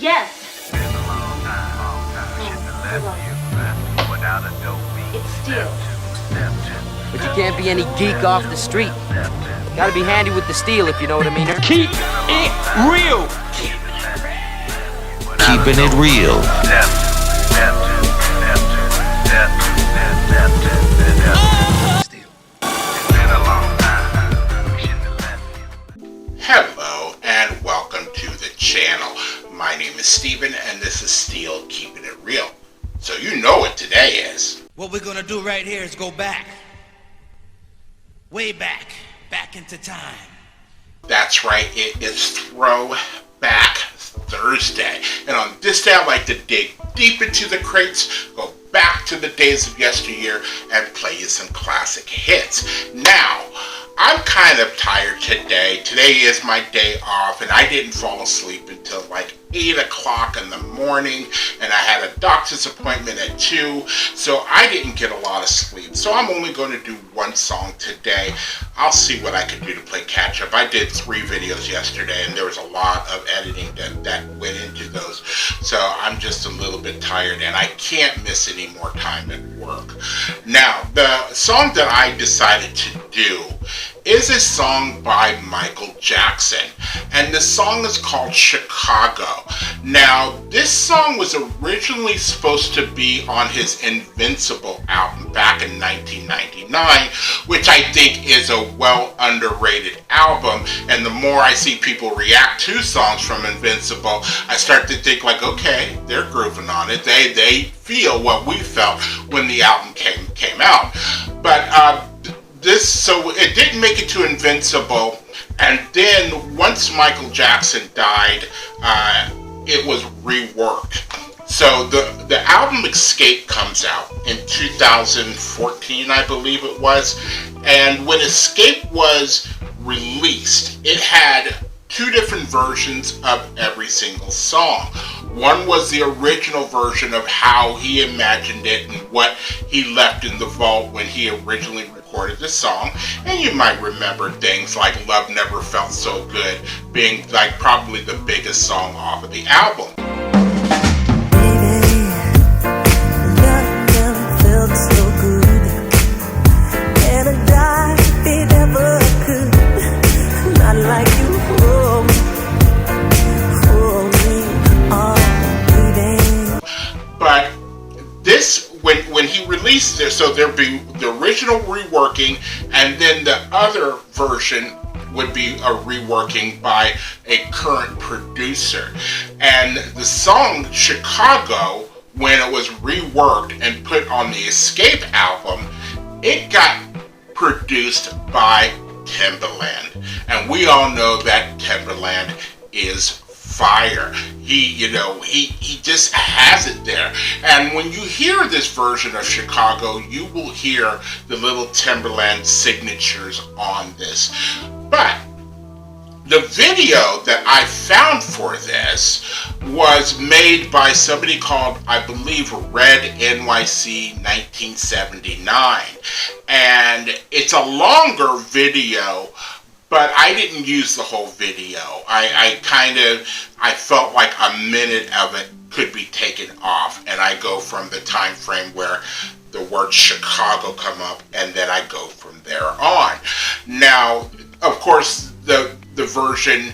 Yes. It's steel. But you can't be any geek off the street. Gotta be handy with the steel, if you know what I mean. Keep it real. Keeping it real. Hello and welcome to the channel. My name is Steven and this is Steel Keeping It Real. So you know what today is. What we're gonna do right here is go back. Way back into time. That's right, it is Throwback Thursday. And on this day I like to dig deep into the crates, go back to the days of yesteryear and play you some classic hits. Now, I'm kind of tired today. Today is my day off and I didn't fall asleep until like 8 o'clock in the morning, and I had a doctor's appointment at 2, so I didn't get a lot of sleep. So I'm only going to do one song today. I'll see what I can do to play catch up. I did 3 videos yesterday and there was a lot of editing that went into those. So I'm just a little bit tired and I can't miss any more time at work. Now, the song that I decided to do is a song by Michael Jackson, and the song is called Chicago. Now, this song was originally supposed to be on his Invincible album back in 1999, which I think is a well underrated album, and the more I see people react to songs from Invincible, I start to think like, okay, they're grooving on it. They feel what we felt when the album came out. But so it didn't make it to Invincible, and then once Michael Jackson died, it was reworked. So the album Escape comes out in 2014, I believe it was, and when Escape was released, it had 2 different versions of every single song. One was the original version of how he imagined it and what he left in the vault when he originally recorded the song. And you might remember things like Love Never Felt So Good being like probably the biggest song off of the album. Baby, love never felt so good, and I died if it ever could, not like you. But this, when he released this, so there'd be the original reworking, and then the other version would be a reworking by a current producer. And the song Chicago, when it was reworked and put on the Escape album, it got produced by Timbaland. And we all know that Timbaland is fire. He just has it there. And when you hear this version of Chicago, you will hear the little Timbaland signatures on this. But the video that I found for this was made by somebody called, I believe, Red NYC 1979. And it's a longer video, but I didn't use the whole video. I felt like a minute of it could be taken off, and I go from the time frame where the word Chicago come up, and then I go from there on. Now, of course, the version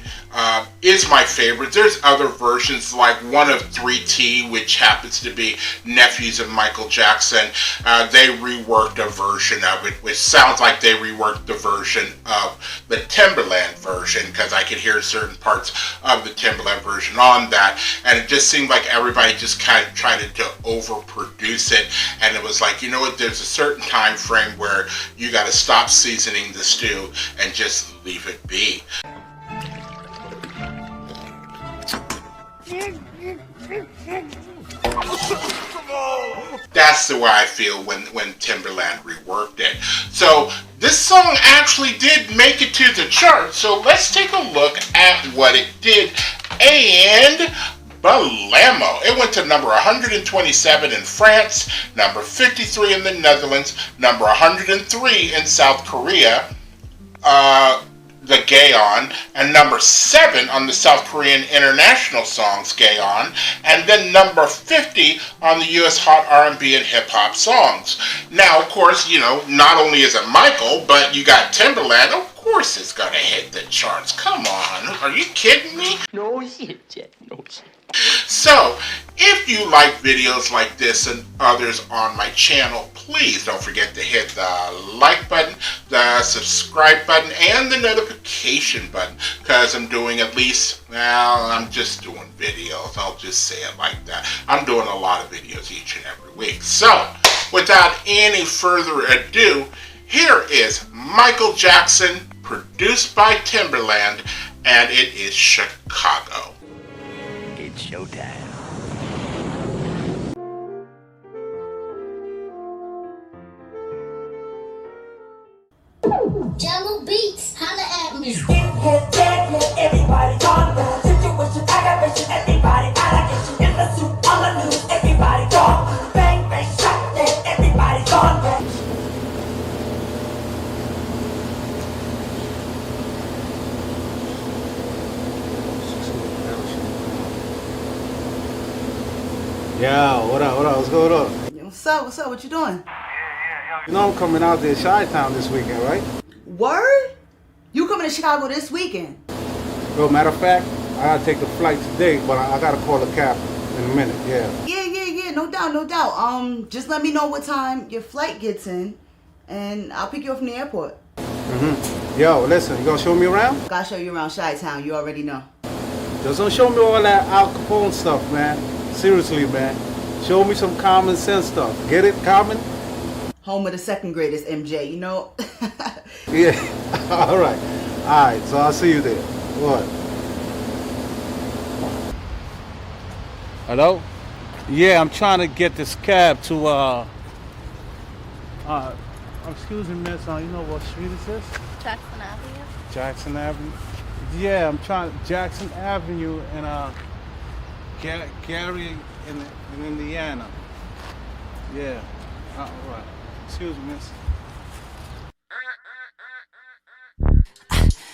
is my favorite. There's other versions, like one of 3T, which happens to be nephews of Michael Jackson. They reworked a version of it, which sounds like they reworked the version of the Timbaland version, because I could hear certain parts of the Timbaland version on that, and it just seemed like everybody just kind of tried to overproduce it, and it was like, you know what, there's a certain time frame where you got to stop seasoning the stew and just leave it be. That's the way I feel when Timbaland reworked it. So this song actually did make it to the chart. So let's take a look at what it did. And Balamo. It went to number 127 in France, number 53 in the Netherlands, number 103 in South Korea. the Gay On, and number 7 on the South Korean International Songs Gay On, and then number 50 on the US Hot R&B and Hip Hop Songs. Now, of course, you know, not only is it Michael, but you got Timbaland. Of course it's gonna hit the charts. Come on, are you kidding me? No shit, Jack. No shit. So, if you like videos like this and others on my channel, please don't forget to hit the like button, the subscribe button, and the notification button, because I'm doing at least, well, I'm just doing videos. I'll just say it like that. I'm doing a lot of videos each and every week. So, without any further ado, here is Michael Jackson, produced by Timbaland, and it is Chicago. It's showtime. Jello Beats, holla at me. Skinhead, jaghead, everybody gone bad. Situation, aggravation, everybody allegation. In the suit, on the news, everybody gone. Bang, bang, shot dead, everybody gone bad. Yeah, what up, what's going on? What's up, what you doing? You know I'm coming out to Chi-Town this weekend, right? Word? You coming to Chicago this weekend? Well, matter of fact, I gotta take the flight today, but I gotta call a cab in a minute, yeah. Yeah, no doubt. Just let me know what time your flight gets in, and I'll pick you up from the airport. Yo, listen, you gonna show me around? Gotta show you around Chi-Town, you already know. Just don't show me all that Al Capone stuff, man. Seriously, man. Show me some common sense stuff. Get it, common? Home of the second greatest MJ, you know? Yeah, alright, so I'll see you there. What? Hello? Yeah, I'm trying to get this cab to, excuse me, miss, you know what street is this? Jackson Avenue. Jackson Avenue? Yeah, I'm trying, Jackson Avenue and, Gary in Indiana. Yeah, alright. Excuse me, miss.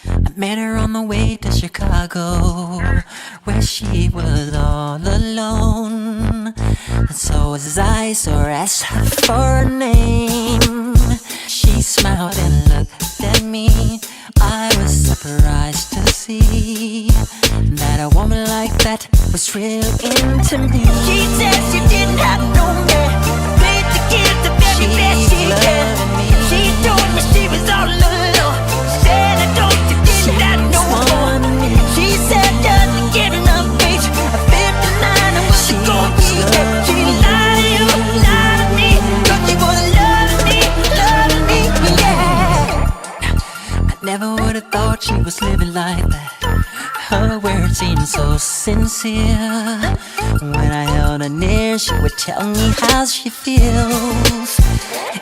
I met her on the way to Chicago, where she was all alone. And so as I saw her, asked her for her name. She smiled and looked at me. I was surprised to see that a woman like that was real into me. She said she didn't have no man, played to give the very best she can. She told me she was all alone. Said I don't you didn't have no one. She said doesn't get enough age. At 59 I was a gold digger. She lied to you, lied to me, but she was loving me, yeah. I never would have thought she was living like that. Her words seemed so sincere. When I held her near, she would tell me how she feels.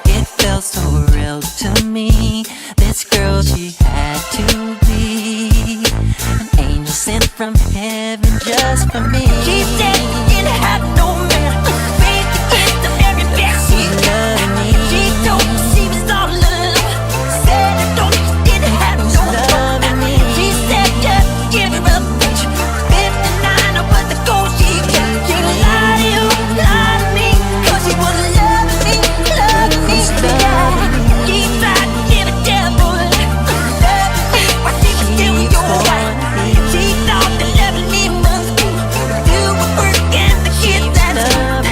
It felt so real to me. This girl, she had to be an angel sent from heaven just for me. She said she didn't have no man, made to get the very best she loved me. She told me she was all alone. Said I don't you didn't have no man. She said just give her up. 59 was the goal she kept. She lied to you, lied to me, 'cause she was loving me, yeah. She tried to give a devil love me while she was still your wife. She thought that loving me was cool. Do a work and the kids at school.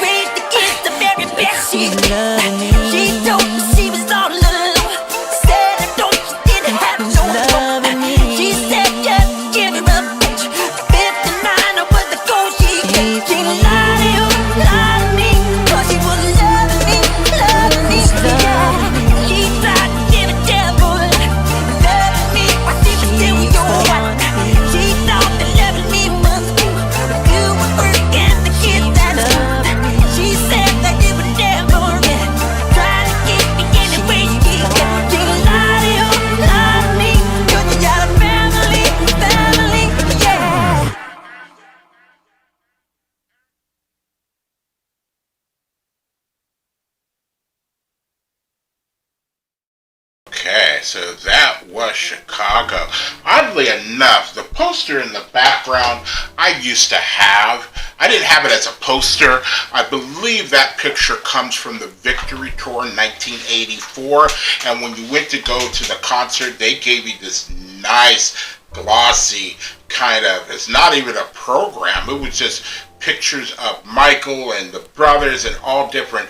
raised to get the very best she can. She told me she was all alone. Said I don't, she didn't have no one. She said just give her a bitch. 59 was the goal she got. She lied to you, lied to me, 'cause she was loving me, yeah. She tried to give a devil, loving me while she was still your wife. She thought that loving me was cool, do work and the kids at school. She said that it would never end, trying to keep me any way she can. She lied to you, lied to me, 'cause you got a family, yeah. Okay, so that was Chicago. Oddly enough, the poster in the background I used to have. I didn't have it as a poster. I believe that picture comes from the Victory Tour in 1984. And when you went to go to the concert, they gave you this nice, glossy kind of, it's not even a program. It was just pictures of Michael and the brothers and all different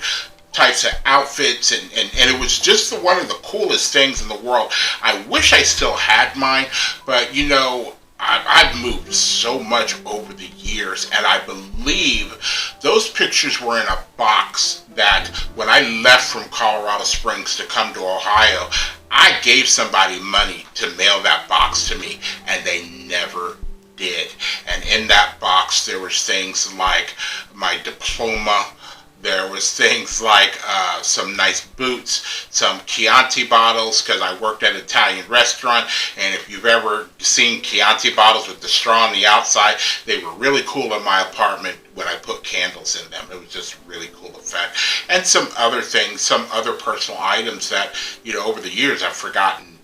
types of outfits, and it was just one of the coolest things in the world. I wish I still had mine, but you know, I've moved so much over the years, and I believe those pictures were in a box that when I left from Colorado Springs to come to Ohio, I gave somebody money to mail that box to me, and they never did. And in that box there was things like my diploma. There was things like some nice boots, some Chianti bottles, because I worked at an Italian restaurant, and if you've ever seen Chianti bottles with the straw on the outside, they were really cool in my apartment when I put candles in them. It was just a really cool effect. And some other things, some other personal items that, you know, over the years I've forgotten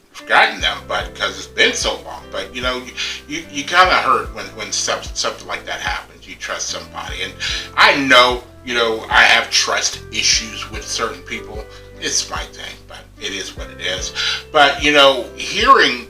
them, but because it's been so long. But you know, you kind of hurt when something like that happens. You trust somebody, and I know, you know, I have trust issues with certain people. It's my thing, but it is what it is. But you know, hearing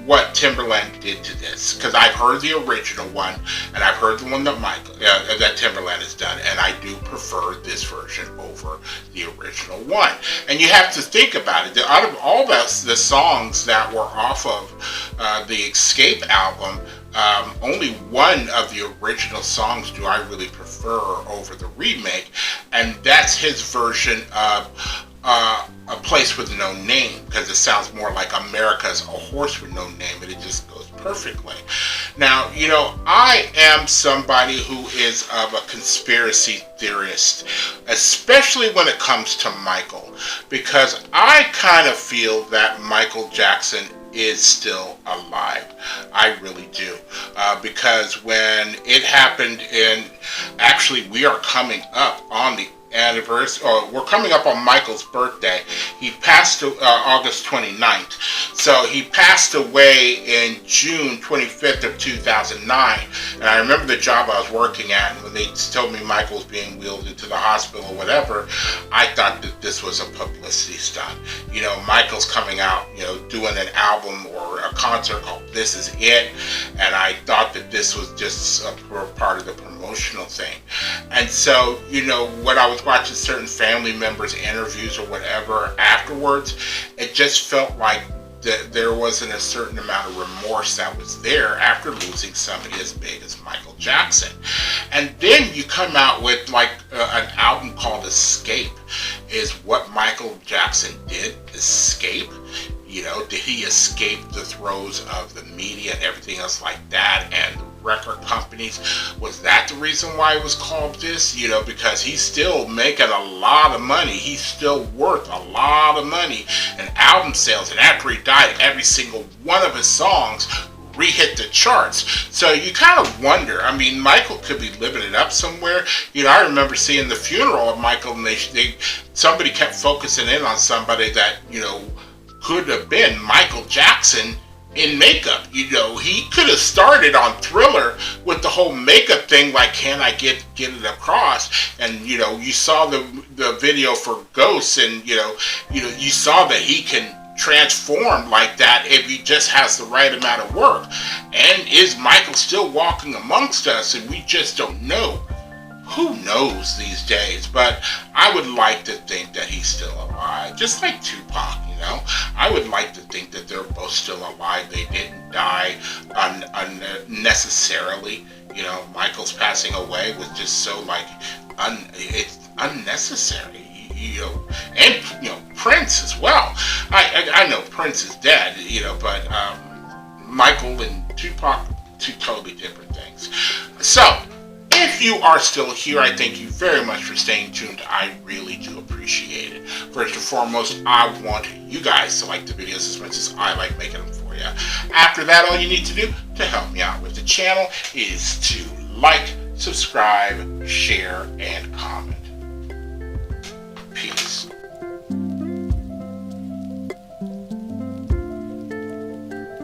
what Timbaland did to this, because I've heard the original one and I've heard the one that that Timbaland has done, and I do prefer this version over the original one. And you have to think about it. Out of all the songs that were off of the Escape album, only one of the original songs do I really prefer over the remake, and that's his version of A Place With No Name, because it sounds more like America's A Horse With No Name, and it just goes perfectly. Now, you know, I am somebody who is of a conspiracy theorist, especially when it comes to Michael, because I kind of feel that Michael Jackson is still alive. I really do. Because when it happened actually we are coming up on the anniversary, or we're coming up on Michael's birthday. He passed August 29th. So he passed away in June 25th of 2009. And I remember the job I was working at, and when they told me Michael was being wheeled into the hospital or whatever, I thought that this was a publicity stunt. You know, Michael's coming out, you know, doing an album or a concert called This Is It, and I thought that this was just a part of the promotional thing. And so, you know, when I was watching certain family members' interviews or whatever afterwards, it just felt like that there wasn't a certain amount of remorse that was there after losing somebody as big as Michael Jackson. And then you come out with like an album called Escape. Is what Michael Jackson did escape? You know, did he escape the throes of the media and everything else like that, and record companies? Was that the reason why it was called this? You know, because he's still making a lot of money. He's still worth a lot of money in album sales. And after he died, every single one of his songs re-hit the charts. So you kind of wonder, I mean, Michael could be living it up somewhere. You know, I remember seeing the funeral of Michael, and somebody kept focusing in on somebody that, you know, could have been Michael Jackson in makeup. You know, he could have started on Thriller with the whole makeup thing, like, can I get it across? And you know, you saw the video for Ghosts, and you know, you saw that he can transform like that if he just has the right amount of work. And is Michael still walking amongst us, and we just don't know who knows these days, but I would like to think that he's still alive, just like Tupac, you know. I would like to think that they're both still alive. They didn't die unnecessarily. You know, Michael's passing away was just so like it's unnecessary. You know, and you know Prince as well. I know Prince is dead, you know, but Michael and Tupac, two totally different things. So, if you are still here, I thank you very much for staying tuned. I really do appreciate it. First and foremost, I want you guys to like the videos as much as I like making them for you. After that, all you need to do to help me out with the channel is to like, subscribe, share, and comment.